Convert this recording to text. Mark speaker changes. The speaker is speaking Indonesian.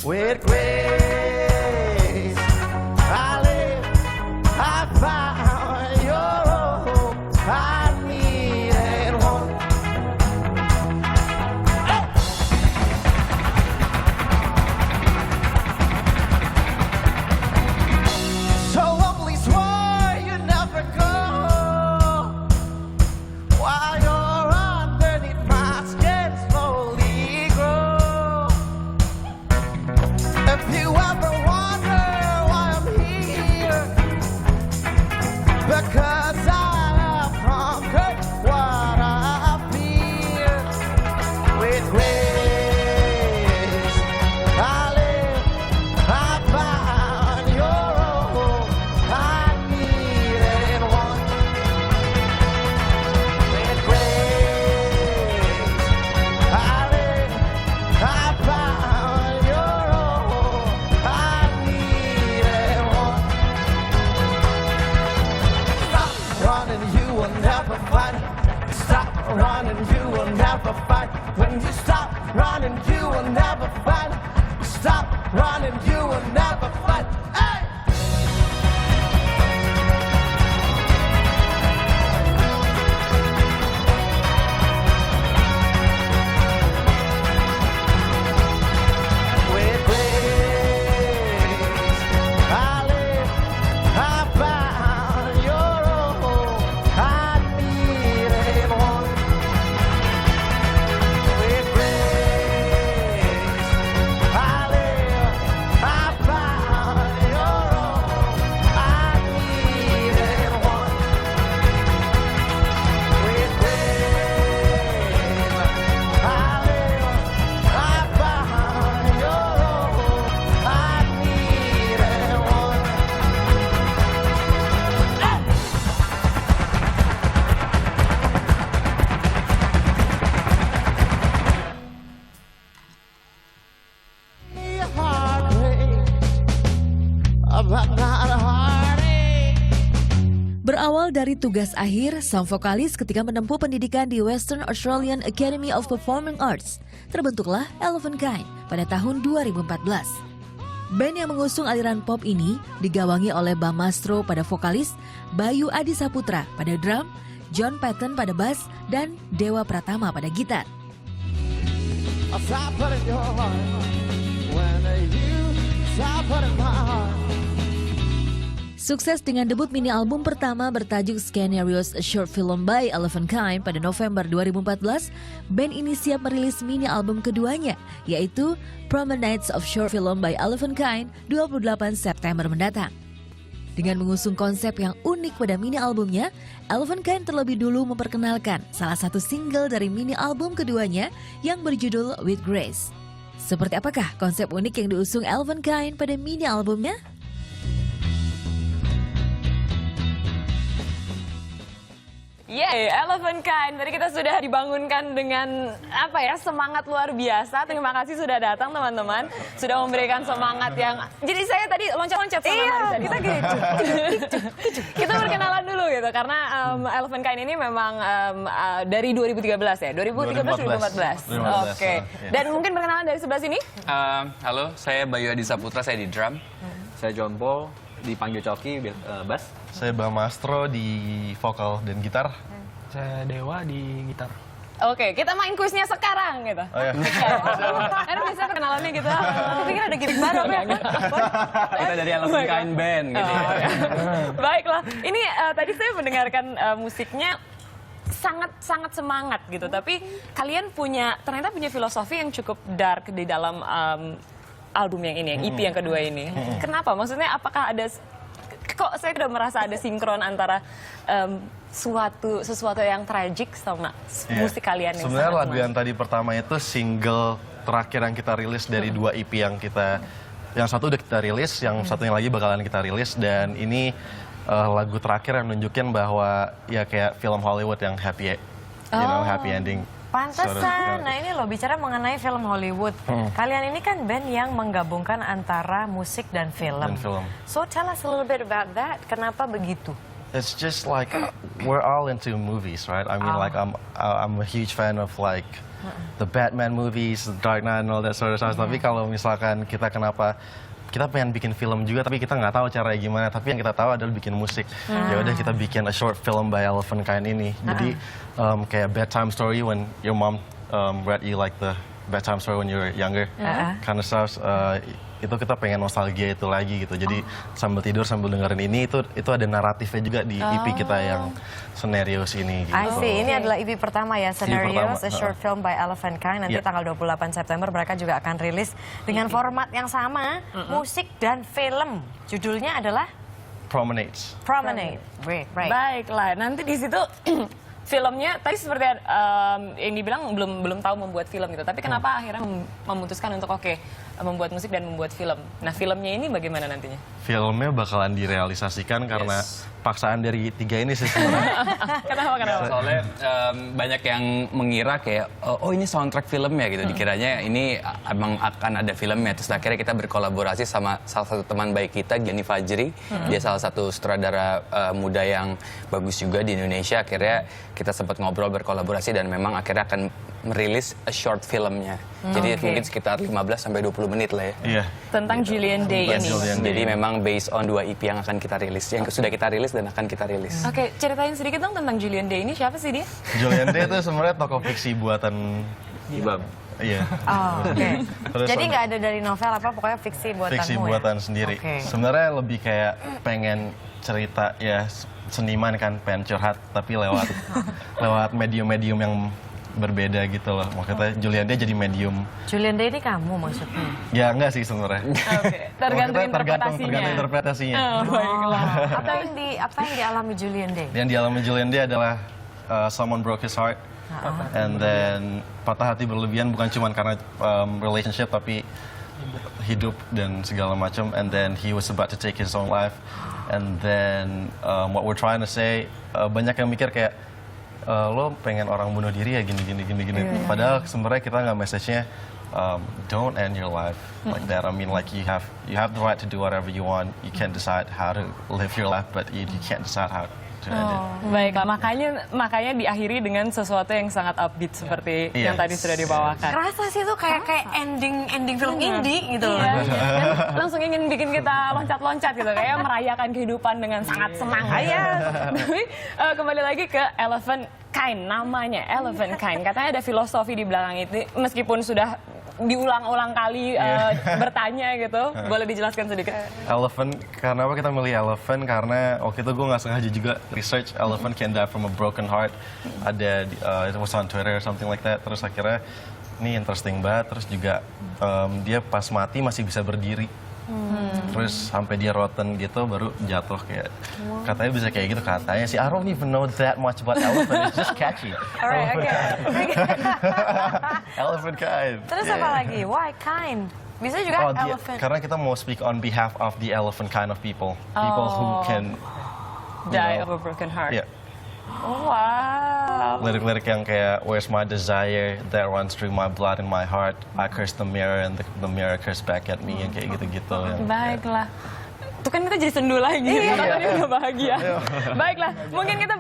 Speaker 1: with grace. I live, I found your hope. I needed one. So humbly swore you'd never go while you're underneath my skin slowly grow. If you ever wonder why I'm here, because I have conquered what I fear. With grace, I live, I found your hope. I needed one. With grace, I live, I found your hope. I needed one. Stop running, you will never fight. Stop running, you will never fight. When you stop running, you will never fight. Stop running, you will never fight. Hey! With grace, I live, I found your hope. I needed one. With grace, I live, I found your hope. I needed one. With grace, I live, I found your hope. I needed one. Heartbreak, but not a heartache.
Speaker 2: Berawal dari tugas akhir, sang vokalis ketika menempuh pendidikan di Western Australian Academy of Performing Arts, terbentuklah Elephantine pada tahun 2014. Band yang mengusung aliran pop ini digawangi oleh Bamastro pada vokalis, Bayu Adi Saputra pada drum, John Patton pada bass, dan Dewa Pratama pada gitar.
Speaker 1: I stop putting your heart when you stop putting my heart.
Speaker 2: Sukses dengan debut mini album pertama bertajuk Scenarios, a short film by Elephantine pada November 2014, band ini siap merilis mini album keduanya, yaitu Promenades of Short Film by Elephantine 28 September mendatang. Dengan mengusung konsep yang unik pada mini albumnya, Elephantine terlebih dulu memperkenalkan salah satu single dari mini album keduanya yang berjudul With Grace. Seperti apakah konsep unik yang diusung Elephantine pada mini albumnya?
Speaker 3: Yeay, Elephantine. Tadi kita sudah dibangunkan dengan semangat luar biasa. Terima kasih sudah datang teman-teman. Sudah memberikan semangat yang... Jadi saya tadi loncat-loncat sama Marisa.
Speaker 4: Kita gitu.
Speaker 3: Kita berkenalan dulu gitu. Karena Elephantine ini memang dari 2013 ya? 2013-2014. Oke. Dan mungkin perkenalan dari sebelah sini?
Speaker 5: Halo, saya Bayu Adi Saputra, saya di drum.
Speaker 6: Saya John Paul, dipanggil Coki, bass.
Speaker 7: Saya Bamastro di vokal dan gitar.
Speaker 4: Saya Dewa di gitar.
Speaker 3: Oke, kita main kuisnya sekarang gitu.
Speaker 7: Oh ya.
Speaker 3: Karena biasanya perkenalannya gitu. Aku pikir ada gimmick baru ya.
Speaker 6: Kita dari Elephantine Band gitu ya.
Speaker 3: Baiklah, ini tadi saya mendengarkan musiknya sangat semangat gitu. Tapi kalian ternyata punya filosofi yang cukup dark di dalam album yang ini, yang EP yang kedua ini. Kenapa? Maksudnya apakah ada... Kok saya udah merasa ada sinkron antara sesuatu yang tragik sama musik kalian yang
Speaker 7: Sebenarnya
Speaker 3: sangat
Speaker 7: lagu yang tadi pertama itu single terakhir yang kita rilis dari dua EP yang satu udah kita rilis, yang satunya lagi bakalan kita rilis, dan ini lagu terakhir yang nunjukin bahwa ya kayak film Hollywood yang happy ending.
Speaker 8: Pantesan. Nah ini loh, bicara mengenai film Hollywood. Kalian ini kan band yang menggabungkan antara musik dan film. So tell us a little bit about that. Kenapa begitu?
Speaker 7: it's just like we're all into movies, right? I mean, like I'm a huge fan of like the Batman movies, The Dark Knight, and all that sort of stuff. Tapi kalau misalkan kita pengen bikin film juga, tapi kita nggak tahu caranya gimana. Tapi yang kita tahu adalah bikin musik. Ya udah kita bikin a short film by Elephant Kind ini. Jadi kayak bedtime story when your mom read you like the bedtime story when you were younger, kind of stuff. Itu kita pengen nostalgia itu lagi gitu. Jadi sambil tidur sambil dengerin ini itu ada naratifnya juga di EP kita yang Scenarios ini gitu.
Speaker 8: I see. Ini adalah EP pertama ya, Scenarios,
Speaker 7: pertama,
Speaker 8: a short film by Elephant Kind. Nanti tanggal 28 September mereka juga akan rilis dengan format yang sama, musik dan film. Judulnya adalah
Speaker 7: Promenades.
Speaker 8: Promenade. Right.
Speaker 3: Baiklah, nanti di situ filmnya tadi seperti yang dibilang belum tahu membuat film gitu. Tapi kenapa akhirnya memutuskan untuk membuat musik dan membuat film? Nah, filmnya ini bagaimana nantinya?
Speaker 7: Filmnya bakalan direalisasikan karena paksaan dari tiga ini sih sebenarnya.
Speaker 3: Kenapa?
Speaker 5: Soalnya banyak yang mengira kayak, oh ini soundtrack filmnya gitu. Dikiranya ini emang akan ada filmnya. Terus akhirnya kita berkolaborasi sama salah satu teman baik kita, Gianni Fajri. Dia salah satu sutradara muda yang bagus juga di Indonesia. Akhirnya kita sempat ngobrol berkolaborasi dan memang akhirnya akan merilis a short filmnya. Jadi mungkin sekitar 15-20 menit lah ya.
Speaker 7: Iya.
Speaker 3: Tentang Julian Day ini.
Speaker 5: Jadi memang based on 2 EP yang akan kita rilis, yang sudah kita rilis dan akan kita rilis.
Speaker 3: Oke, ceritain sedikit dong tentang Julian Day ini. Siapa sih dia?
Speaker 7: Julian Day itu sebenarnya tokoh fiksi buatan
Speaker 6: Ibam.
Speaker 7: Iya.
Speaker 8: Oh, oke.
Speaker 7: Terus
Speaker 8: Jadi nggak ada dari novel apa, pokoknya fiksi buatanmu
Speaker 7: fiksi
Speaker 8: ya?
Speaker 7: buatan sendiri.
Speaker 8: Oke.
Speaker 7: Sebenarnya lebih kayak pengen cerita ya seniman kan, pengen curhat tapi lewat medium-medium yang berbeda gitu loh. Maksudnya Julian Day jadi medium.
Speaker 8: Julian Day ini kamu maksudnya?
Speaker 7: Ya enggak sih sebenarnya.
Speaker 3: Oke, tergantung interpretasinya.
Speaker 7: Tergantung interpretasinya.
Speaker 3: Baiklah.
Speaker 8: Apa yang dialami Julian Day?
Speaker 7: Yang dialami Julian Day adalah someone broke his heart. And then patah hati berlebihan bukan cuma karena relationship tapi hidup dan segala macam. And then he was about to take his own life. And then what we're trying to say, banyak yang mikir kayak lo pengen orang bunuh diri ya gini. Padahal sebenarnya kita nggak message-nya don't end your life like that. I mean like you have the right to do whatever you want. You can't decide how to live your life, but you can't decide how to end it.
Speaker 3: Baiklah, makanya diakhiri dengan sesuatu yang sangat upbeat seperti yang tadi sudah dibawakan.
Speaker 8: Kerasa sih tuh kayak ending film indie gitu loh.
Speaker 3: Iya, dan langsung ingin bikin kita loncat-loncat gitu, kayak merayakan kehidupan dengan sangat semangat. Iya. Tapi kembali lagi ke Elephant Kind, namanya Elephant Kind. Katanya ada filosofi di belakang itu, meskipun sudah diulang-ulang kali bertanya gitu. Boleh dijelaskan sedikit?
Speaker 7: Elephant, kenapa kita milih elephant? Karena waktu itu gue nggak sengaja juga research elephant can die from a broken heart. Ada, it was on Twitter or something like that. Terus akhirnya ini interesting banget. Terus juga dia pas mati masih bisa berdiri. Terus sampai dia rotten gitu baru jatuh kayak. Katanya bisa kayak gitu katanya sih. I don't even know that much about elephant. It's just catchy.
Speaker 8: Alright, oke.
Speaker 7: Elephant kind.
Speaker 8: Terus apa lagi? Why kind? Bisa juga elephant.
Speaker 7: Karena kita mau speak on behalf of the elephant kind of people. People who can
Speaker 3: Die of a broken heart.
Speaker 7: Yeah.
Speaker 3: Oh, wow.
Speaker 7: Lirik-lirik yang kayak where's my desire that runs through my blood and my heart. I curse the mirror and the mirror curse back at me, yang kayak gitu-gitu.
Speaker 3: Baiklah. Tuh kan kita jadi sendu lagi. Iya. Tadi udah bahagia. Baiklah, mungkin kita